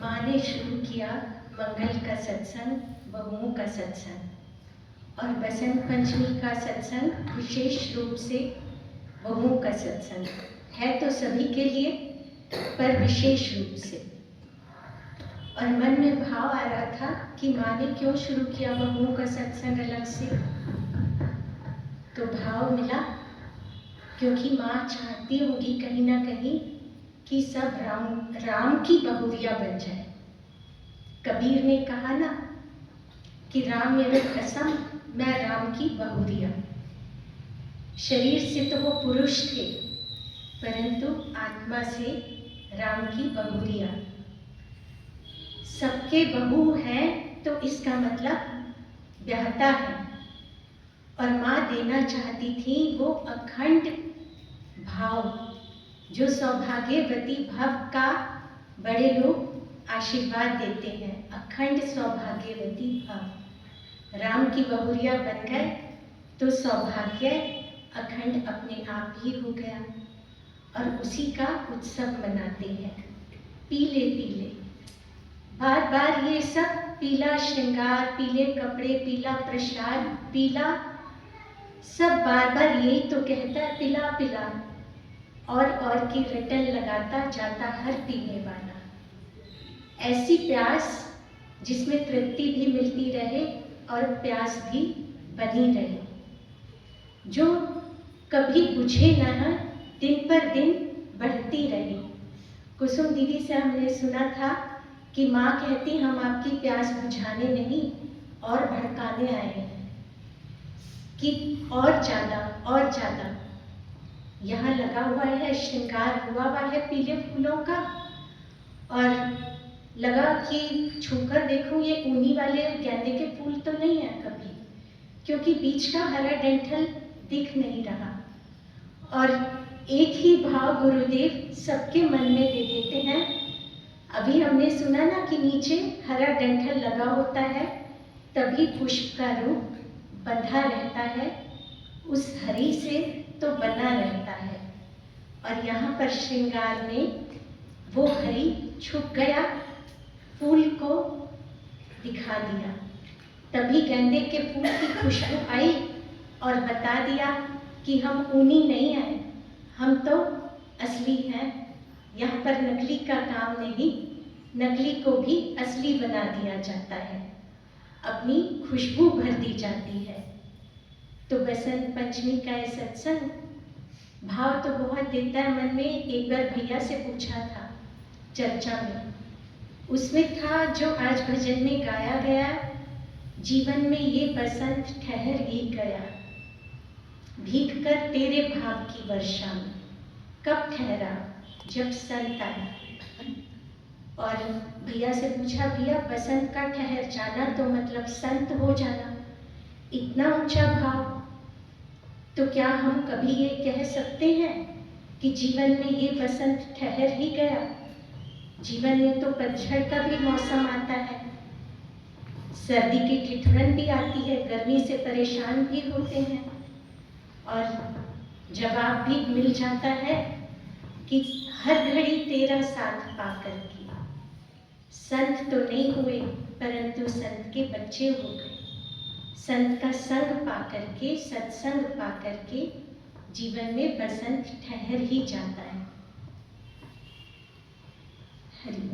माँ ने शुरू किया मंगल का सत्संग, बहुओं का सत्संग, और बसंत पंचमी का सत्संग विशेष रूप से बहुओं का सत्संग है, तो सभी के लिए पर विशेष रूप से। और मन में भाव आ रहा था कि माँ ने क्यों शुरू किया बहुओं का सत्संग अलग से। तो भाव मिला क्योंकि माँ चाहती होगी कहीं ना कहीं कि सब राम की बहुरिया बन जाए। कबीर ने कहा ना कि राम मेरे कसम, मैं राम की बहुरिया। शरीर से तो वो पुरुष थे, परंतु आत्मा से राम की बहुरिया। सबके बहू हैं तो इसका मतलब ब्याहता है, और माँ देना चाहती थी वो अखंड भाव, जो सौभाग्यवती भव का बड़े लोग आशीर्वाद देते हैं। अखंड सौभाग्यवती भव, राम की बहुरिया बन गए तो सौभाग्य अखंड अपने आप ही हो गया, और उसी का उत्सव मनाते हैं। पीले पीले, बार बार ये सब पीला श्रृंगार, पीले कपड़े, पीला प्रसाद, पीला सब बार बार यही तो कहता है, पिला पिला, और की रटन लगाता जाता हर पीने वाला। ऐसी प्यास जिसमें तृप्ति भी मिलती रहे और प्यास भी बनी रहे, जो कभी बुझे न, दिन पर दिन बढ़ती रहे। कुसुम दीदी से हमने सुना था कि माँ कहती हम आपकी प्यास बुझाने नहीं और भड़काने आए हैं, कि और ज़्यादा। यहाँ लगा हुआ है, श्रृंगार हुआ है पीले फूलों का, और लगा कि छूकर देखूं ये ऊनी वाले गेंदे के फूल तो नहीं है कभी, क्योंकि बीच का हरा डंठल दिख नहीं रहा। और एक ही भाव गुरुदेव सबके मन में दे देते हैं। अभी हमने सुना ना कि नीचे हरा डंठल लगा होता है, तभी पुष्प का रूप बंधा रहता है, उस हरी से तो बना रहता है। और यहाँ पर श्रृंगार में वो हरी छुप गया, फूल को दिखा दिया, तभी गेंदे के फूल की खुशबू आई और बता दिया कि हम ऊनी नहीं आए, हम तो असली हैं। यहाँ पर नकली का काम नहीं, नकली को भी असली बना दिया जाता है, अपनी खुशबू भर दी जाती है। तो बसंत पंचमी का ये सत्संग भाव तो बहुत देता है मन में। एक बार भैया से पूछा था चर्चा में, उसमें था जो आज भजन में गाया गया, जीवन में ये बसंत ठहर ही गया, भीग कर तेरे भाव की वर्षा में। कब ठहरा? जब संत आया। और भैया से पूछा, भैया बसंत का ठहर जाना तो मतलब संत हो जाना, इतना ऊंचा भाव, तो क्या हम कभी ये कह सकते हैं कि जीवन में ये बसंत ठहर ही गया? जीवन में तो पतझड़ का भी मौसम आता है, सर्दी की ठिठुरन भी आती है, गर्मी से परेशान भी होते हैं, और जवाब भी मिल जाता है कि हर घड़ी तेरा साथ पाकर के संत तो नहीं हुए, परंतु संत के बच्चे हो गए। संत का संग पाकर के, सत्संग पाकर के जीवन में बसंत ठहर ही जाता है। हरि